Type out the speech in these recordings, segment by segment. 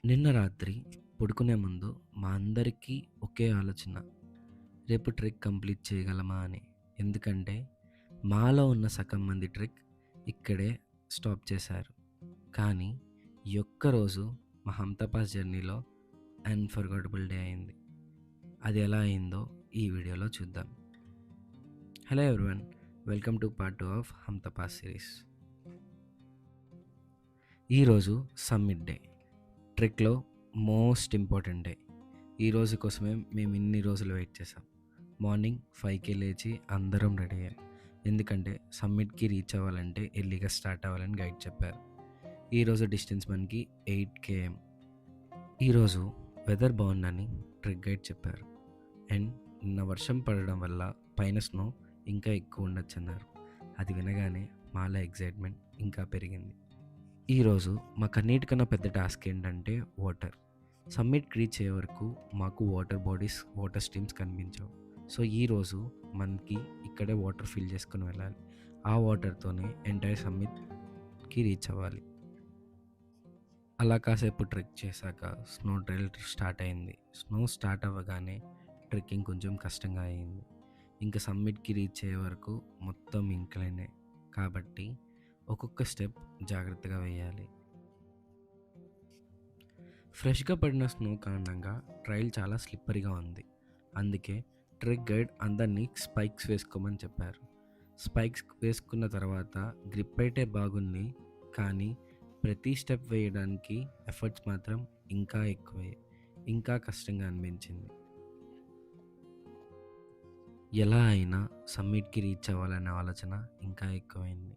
నిన్న రాత్రి పడుకునే ముందు మా అందరికీ ఒకే ఆలోచన. రేపు ట్రెక్ కంప్లీట్ చేయగలమా అని. ఎందుకంటే మాలో ఉన్న సగం మంది ట్రెక్ ఇక్కడే స్టాప్ చేశారు. కానీ ఈ ఒక్కరోజు మా హంతపాస్ జర్నీలో అన్‌ఫర్గెట్టబుల్ డే అయింది. అది ఎలా అయిందో ఈ వీడియోలో చూద్దాం. Hello everyone, welcome to part 2 of Hampta Pass series. ఈరోజు సమ్మిట్ డే, ట్రెక్లో మోస్ట్ ఇంపార్టెంట్ డే. ఈ రోజు కోసమే మేము ఇన్ని రోజులు వెయిట్ చేసాం. మార్నింగ్ 5కి లేచి అందరం రెడీ అయ్యాం. ఎందుకంటే సమ్మిట్కి రీచ్ అవ్వాలంటే ఎర్లీగా స్టార్ట్ అవ్వాలని గైడ్ చెప్పారు. ఈరోజు డిస్టెన్స్ మనకి 8 km. ఈరోజు వెదర్ బాగుందని ట్రెక్ గైడ్ చెప్పారు. అండ్ నిన్న వర్షం పడడం వల్ల పైన స్నో ఇంకా ఎక్కువ ఉండొచ్చు అన్నారు. అది వినగానే మాలో ఎగ్జైట్మెంట్ ఇంకా పెరిగింది. ఈరోజు మాకన్నిటికన్నా పెద్ద టాస్క్ ఏంటంటే వాటర్. సమ్మిట్ రీచ్ అయ్యే వరకు మాకు వాటర్ స్ట్రీమ్స్ కనిపించవు. సో ఈరోజు మనకి ఇక్కడే వాటర్ ఫిల్ చేసుకుని వెళ్ళాలి. ఆ వాటర్తోనే ఎంటైర్ సమ్మిట్కి రీచ్ అవ్వాలి. అలా కాసేపు ట్రెక్ చేశాక స్నో ట్రైల్ స్టార్ట్ అయింది. స్నో స్టార్ట్ అవ్వగానే ట్రెక్కింగ్ కొంచెం కష్టంగా అయింది. ఇంకా సమ్మిట్కి రీచ్ అయ్యే వరకు మొత్తం ఇంక్లైనే కాబట్టి ఒక్కొక్క స్టెప్ జాగ్రత్తగా వేయాలి. ఫ్రెష్గా పడిన స్నో కారణంగా ట్రైల్ చాలా స్లిప్పరీగా ఉంది. అందుకే ట్రెక్ గైడ్ అందరినీ స్పైక్స్ వేసుకోమని చెప్పారు. స్పైక్స్ వేసుకున్న తర్వాత గ్రిప్ అయితే బాగుంది, కానీ ప్రతి స్టెప్ వేయడానికి ఎఫర్ట్స్ మాత్రం ఇంకా ఎక్కువే, ఇంకా కష్టంగా అనిపించింది. ఎలా అయినా సమ్మిట్కి రీచ్ అవ్వాలనే ఆలోచన ఇంకా ఎక్కువైంది.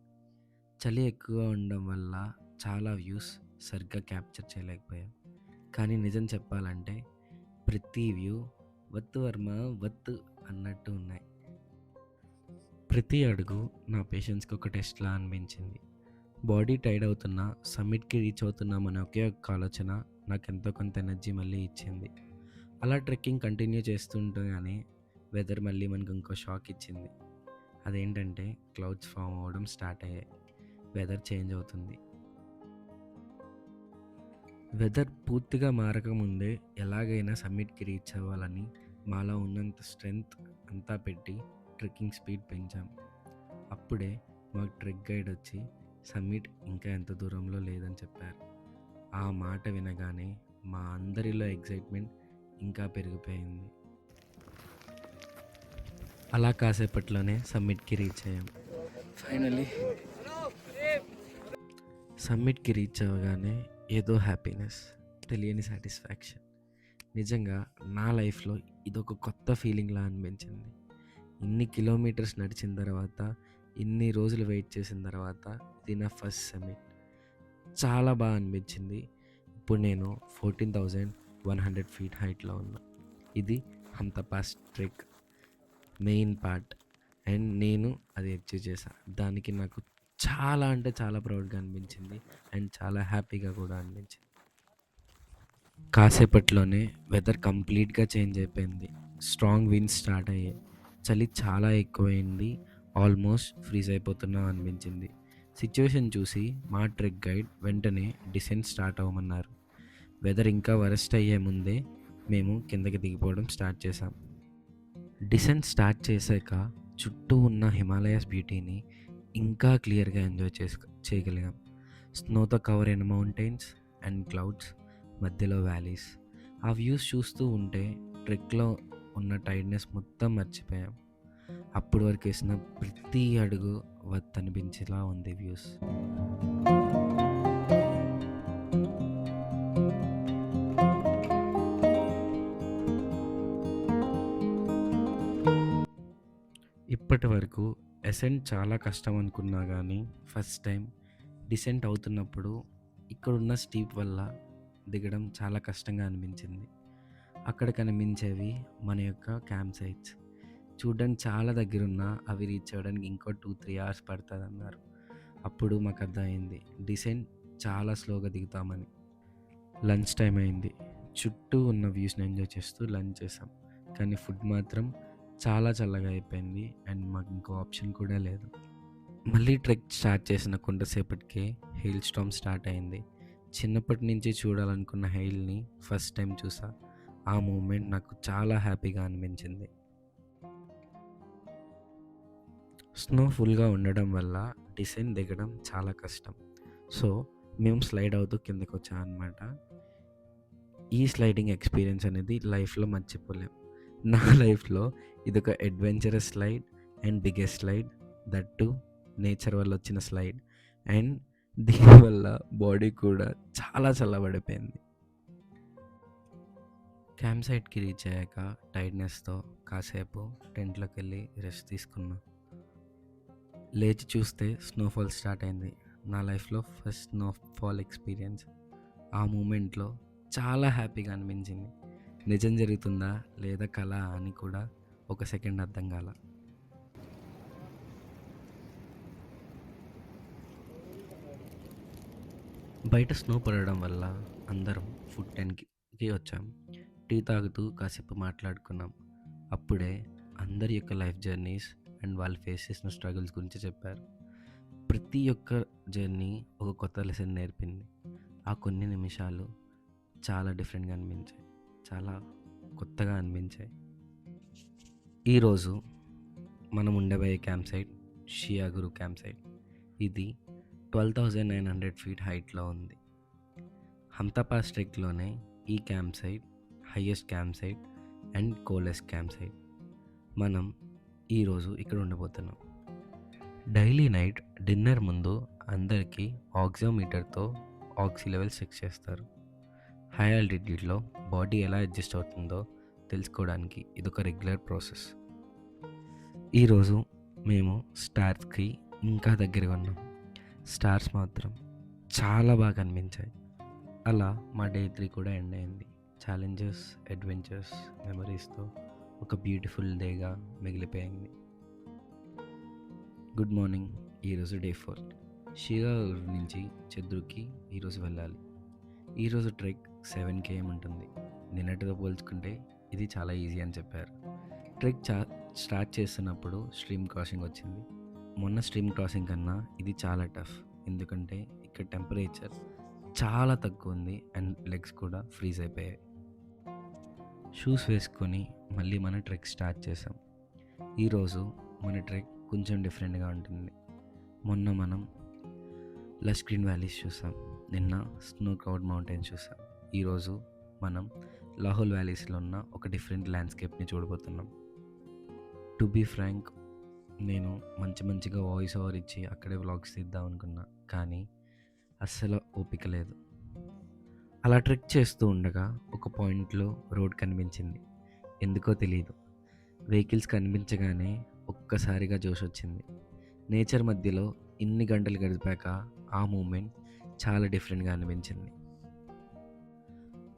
చలి ఎక్కువగా ఉండడం వల్ల చాలా వ్యూస్ సరిగ్గా క్యాప్చర్ చేయలేకపోయాం. కానీ నిజం చెప్పాలంటే ప్రతి వ్యూ వత్తు వర్మ వత్తు అన్నట్టు ఉన్నాయి. ప్రతి అడుగు నా పేషెన్స్కి ఒక టెస్ట్లా అనిపించింది. బాడీ టైర్డ్ అవుతున్నా సమ్మిట్కి రీచ్ అవుతున్నామనే ఒకే ఒక్క ఆలోచన నాకు ఎంతో కొంత ఎనర్జీ మళ్ళీ ఇచ్చింది. అలా ట్రెక్కింగ్ కంటిన్యూ చేస్తుండగానే వెదర్ మళ్ళీ మనకు ఇంకో షాక్ ఇచ్చింది. అదేంటంటే క్లౌడ్స్ ఫామ్ అవ్వడం స్టార్ట్ అయ్యాయి. వెదర్ చేంజ్ అవుతుంది. వెదర్ పూర్తిగా మారకముందే ఎలాగైనా సమ్మిట్కి రీచ్ అవ్వాలని మాలో ఉన్నంత స్ట్రెంగ్త్ అంతా పెట్టి ట్రెక్కింగ్ స్పీడ్ పెంచాం. అప్పుడే మాకు ట్రెక్ గైడ్ వచ్చి సమ్మిట్ ఇంకా ఎంత దూరంలో లేదని చెప్పారు. ఆ మాట వినగానే మా అందరిలో ఎగ్జైట్మెంట్ ఇంకా పెరిగిపోయింది. అలా కాసేపట్లోనే సమ్మిట్కి రీచ్ అయ్యాం. ఫైనలీ సమ్మిట్కి రీచ్ అవ్వగానే ఏదో హ్యాపీనెస్, తెలియని సాటిస్ఫాక్షన్. నిజంగా నా లైఫ్లో ఇదొక కొత్త ఫీలింగ్లా అనిపించింది. ఇన్ని కిలోమీటర్స్ నడిచిన తర్వాత, ఇన్ని రోజులు వెయిట్ చేసిన తర్వాత ఇది నా ఫస్ట్ సమ్మిట్. చాలా బాగా అనిపించింది. ఇప్పుడు నేను 14,100 feet హైట్లో ఉన్నా. ఇది హంతపాస్ ట్రెక్ మెయిన్ పార్ట్ అండ్ నేను అది అచీవ్ చేశాను. దానికి నాకు చాలా అంటే చాలా ప్రౌడ్గా అనిపించింది అండ్ చాలా హ్యాపీగా కూడా అనిపించింది. కాసేపట్లోనే వెదర్ కంప్లీట్గా చేంజ్ అయిపోయింది. స్ట్రాంగ్ విండ్స్ స్టార్ట్ అయ్యాయి. చలి చాలా ఎక్కువైంది. ఆల్మోస్ట్ ఫ్రీజ్ అయిపోతున్నాం అనిపించింది. సిచ్యువేషన్ చూసి మా ట్రెక్ గైడ్ వెంటనే డిసెంట్ స్టార్ట్ అవ్వమన్నారు. వెదర్ ఇంకా వరస్ట్ అయ్యే ముందే మేము కిందకి దిగిపోవడం స్టార్ట్ చేసాం. డిసెంట్ స్టార్ట్ చేశాక చుట్టూ ఉన్న హిమాలయస్ బ్యూటీని ఇంకా క్లియర్గా ఎంజాయ్ చేయగలిగాం. స్నోతో కవర్ అయిన మౌంటైన్స్ అండ్ క్లౌడ్స్, మధ్యలో వ్యాలీస్. ఆ వ్యూస్ చూస్తూ ఉంటే ట్రెక్లో ఉన్న టైర్డ్నెస్ మొత్తం మర్చిపోయాం. అప్పటి వరకు వేసిన ప్రతి అడుగు వర్త్ అనిపించేలా ఉంది వ్యూస్. ఇప్పటి వరకు అసెంట్ చాలా కష్టం అనుకున్నా కానీ ఫస్ట్ టైం డిసెంట్ అవుతున్నప్పుడు ఇక్కడున్న స్టీప్ వల్ల దిగడం చాలా కష్టంగా అనిపించింది. అక్కడ కనిపించేవి మన యొక్క క్యాంప్ సైట్స్. చూడడానికి చాలా దగ్గరున్నా అవి రీచ్ అవ్వడానికి ఇంకో 2-3 hours పడుతుంది అన్నారు. అప్పుడు మాకు అర్థమైంది డిసెంట్ చాలా స్లోగా దిగుతామని. లంచ్ టైం అయింది. చుట్టూ ఉన్న వ్యూస్ని ఎంజాయ్ చేస్తూ లంచ్ చేసాం. కానీ ఫుడ్ మాత్రం చాలా చల్లగా అయిపోయింది అండ్ మాకు ఇంకో ఆప్షన్ కూడా లేదు. మళ్ళీ ట్రెక్ స్టార్ట్ చేసిన కొంతసేపటికే హెయిల్ స్టార్మ్ స్టార్ట్ అయింది. చిన్నప్పటి నుంచి చూడాలనుకున్న హెయిల్ని ఫస్ట్ టైం చూసా. ఆ మూమెంట్ నాకు చాలా హ్యాపీగా అనిపించింది. స్నో ఫుల్గా ఉండడం వల్ల డిసైన్ దిగడం చాలా కష్టం. సో మేము స్లైడ్ అవుతూ కిందకి వచ్చాం అనమాట. ఈ స్లైడింగ్ ఎక్స్పీరియన్స్ అనేది లైఫ్లో మర్చిపోలేం. నా లైఫ్లో ఇదొక adventurous slide and biggest slide, that to nature వల్ల వచ్చిన స్లైడ్. అండ్ దీనివల్ల బాడీ కూడా చాలా చల్లబడిపోయింది. క్యాంప్ సైట్కి రీచ్ అయ్యాక టైర్డ్నెస్తో కాసేపు టెంట్లోకి వెళ్ళి రెస్ట్ తీసుకున్నా. లేచి చూస్తే స్నోఫాల్ స్టార్ట్ అయింది. నా లైఫ్లో ఫస్ట్ స్నోఫాల్ ఎక్స్పీరియన్స్. ఆ మూమెంట్లో చాలా హ్యాపీగా అనిపించింది. నిజం జరుగుతుందా లేదా కళ అని కూడా ఒక సెకండ్ అర్థం కాల. బయట స్నో పడడం వల్ల అందరం ఫుడ్ టెన్కి వచ్చాం. టీ తాగుతూ కాసేపు మాట్లాడుకున్నాం. అప్పుడే అందరి యొక్క లైఫ్ జర్నీస్ అండ్ వాళ్ళు ఫేస్ చేసిన స్ట్రగుల్స్ గురించి చెప్పారు. ప్రతి ఒక్క జర్నీ ఒక కొత్త లెసన్ నేర్పింది. ఆ కొన్ని నిమిషాలు చాలా డిఫరెంట్గా అనిపించాయి, చాలా కొత్తగా అనిపించాయి. ఈరోజు మనం ఉండబోయే camp site Sheagoru camp site. ఇది 12,900 ఫీట్ హైట్లో ఉంది. హంతపాస్ ట్రెక్లోనే ఈ camp site highest camp site and coldest camp site. మనం ఈరోజు ఇక్కడ ఉండబోతున్నాం. డైలీ నైట్ డిన్నర్ ముందు అందరికీ ఆక్సిమీటర్తో ఆక్సి లెవెల్స్ చెక్ చేస్తారు. హై ఆల్టిట్యూడ్లో బాడీ ఎలా అడ్జస్ట్ అవుతుందో తెలుసుకోవడానికి ఇదొక రెగ్యులర్ ప్రాసెస్. ఈరోజు మేము స్టార్స్కి ఇంకా దగ్గరగా ఉన్నాం. స్టార్స్ మాత్రం చాలా బాగా అనిపించాయి. అలా మా డే 3 కూడా ఎండ్ అయింది. ఛాలెంజెస్, అడ్వెంచర్స్, మెమరీస్తో ఒక బ్యూటిఫుల్ డేగా మిగిలిపోయింది. Good morning. ఈరోజు డే 4. షియాగురు నుంచి చంద్రుకి ఈరోజు వెళ్ళాలి. ఈరోజు ట్రెక్ 7 km ఉంటుంది. నిన్నటితో పోల్చుకుంటే ఇది చాలా ఈజీ అని చెప్పారు. ట్రెక్ స్టార్ట్ చేస్తున్నప్పుడు స్ట్రీమ్ క్రాసింగ్ వచ్చింది. మొన్న స్ట్రీమ్ క్రాసింగ్ కన్నా ఇది చాలా టఫ్, ఎందుకంటే ఇక్కడ టెంపరేచర్ చాలా తక్కువ ఉంది అండ్ లెగ్స్ కూడా ఫ్రీజ్ అయిపోయాయి. షూస్ వేసుకొని మళ్ళీ మన ట్రెక్ స్టార్ట్ చేసాం. ఈరోజు మన ట్రెక్ కొంచెం డిఫరెంట్గా ఉంటుంది. మొన్న మనం లష్ గ్రీన్ వ్యాలీస్ చూసాం, నిన్న స్నో కవర్డ్ మౌంటైన్స్ చూసాం. ఈరోజు మనం లాహోల్ వ్యాలీస్లో ఉన్న ఒక డిఫరెంట్ ల్యాండ్స్కేప్ని చూడబోతున్నాం. టు బీ ఫ్రాంక్, నేను మంచిగా వాయిస్ ఓవర్ ఇచ్చి అక్కడే వ్లాగ్స్ తీద్దాం అనుకున్నా, కానీ అస్సలు ఓపిక లేదు. అలా ట్రెక్ చేస్తూ ఉండగా ఒక పాయింట్లో రోడ్ కనిపించింది. ఎందుకో తెలియదు, వెహికల్స్ కనిపించగానే ఒక్కసారిగా జోష్ వచ్చింది. నేచర్ మధ్యలో ఇన్ని గంటలు గడిపాక ఆ మూమెంట్ చాలా డిఫరెంట్గా అనిపించింది.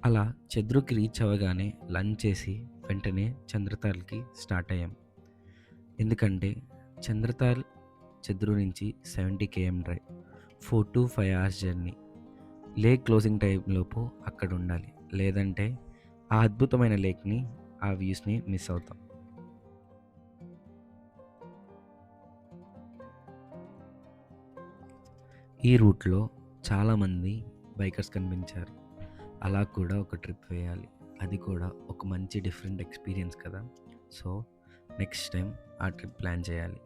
అలా చంద్రుకి రీచ్ అవ్వగానే లంచ్ చేసి వెంటనే చంద్రతాల్కి స్టార్ట్ అయ్యాం. ఎందుకంటే చంద్రు నుంచి 70 km drive, 4 to 5 hours journey. Lake closing టైంలోపు అక్కడ ఉండాలి, లేదంటే ఆ అద్భుతమైన లేక్ని, ఆ వ్యూస్ని మిస్ అవుతాం. ఈ రూట్లో చాలామంది బైకర్స్ కనిపించారు. అలా కూడా ఒక ట్రిప్ వేయాలి, అది కూడా ఒక మంచి డిఫరెంట్ ఎక్స్పీరియన్స్ కదా. సో నెక్స్ట్ టైం ఆ ట్రిప్ ప్లాన్ చేయాలి.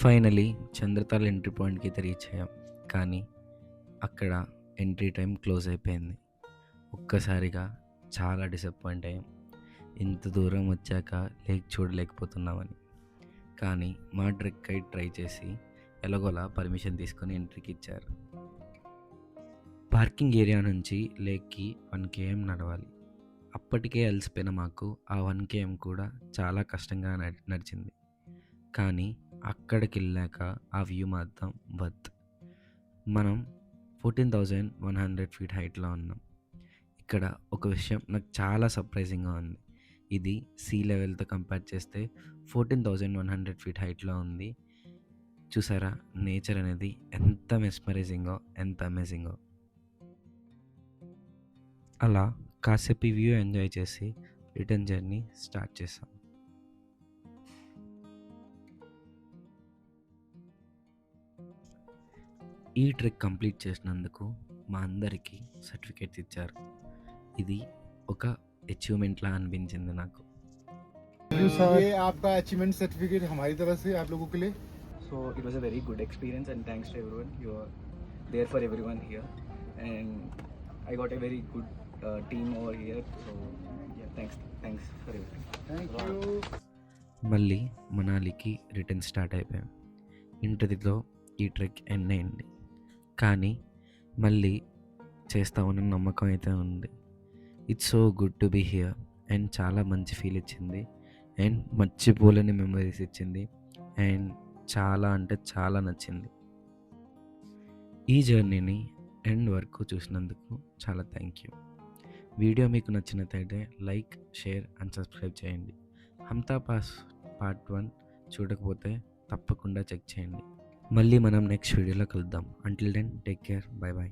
ఫైనలీ చంద్రతాల్ ఎంట్రీ పాయింట్కి అయితే రీచ్ అయ్యాం, కానీ అక్కడ ఎంట్రీ టైం క్లోజ్ అయిపోయింది. ఒక్కసారిగా చాలా డిసప్పాయింట్ అయ్యాం. ఇంత దూరం వచ్చాక లేక్ చూడలేకపోతున్నామని. కానీ మా ట్రెక్ గైడ్ ట్రై చేసి ఎలాగోలా పర్మిషన్ తీసుకొని ఎంట్రీకి ఇచ్చారు. పార్కింగ్ ఏరియా నుంచి లేక్కి 1 km నడవాలి. అప్పటికే అలసిపోయిన మాకు ఆ 1 km కూడా చాలా కష్టంగా నడిచింది. కానీ అక్కడికి వెళ్ళాక ఆ వ్యూ మాత్రం వర్త్. మనం 14,100 ఫీట్ హైట్లో ఉన్నాం. ఇక్కడ ఒక విషయం నాకు చాలా సర్ప్రైజింగ్గా ఉంది. ఇది సీ లెవెల్తో కంపేర్ చేస్తే 14,100 ఫీట్ హైట్లో ఉంది. చూసారా నేచర్ అనేది ఎంత మెస్మరైజింగో, ఎంత అమేజింగో. అలా కాసేపు వ్యూ ఎంజాయ్ చేసి రిటర్న్ జర్నీ స్టార్ట్ చేసాం. ఈ ట్రెక్ కంప్లీట్ చేసినందుకు మా అందరికీ సర్టిఫికేట్స్ ఇచ్చారు. ఇది ఒక అచీవ్మెంట్లా అనిపించింది నాకు. ये आपका अचीवमेंट सर्टिफिकेट हमारी तरफ से आप लोगों के लिए. So it was a very good experience, and thanks to everyone. You are there for everyone here, and I got a very good team over here. So yeah, thanks for everything. Thank you. మళ్ళీ మనాలికి return start అయిపోయాం. ఇంటితో ఈ trek end అయింది, కానీ మళ్ళీ చేస్తామని నమ్మకం అయితే ఉంది. It's so good to be here and చాలా మంచి ఫీల్ ఇచ్చింది అండ్ మర్చిపోలేని మెమరీస్ ఇచ్చింది అండ్ చాలా అంటే చాలా నచ్చింది. ఈ జర్నీని ఎండ్ వరకు చూసినందుకు చాలా థ్యాంక్ యూ. వీడియో మీకు నచ్చినట్లయితే లైక్, షేర్ అండ్ సబ్స్క్రైబ్ చేయండి. హమ్తా పాస్ పార్ట్ 1 చూడకపోతే తప్పకుండా చెక్ చేయండి. మళ్ళీ మనం నెక్స్ట్ వీడియోలో కలుద్దాం. Until then take care, bye bye.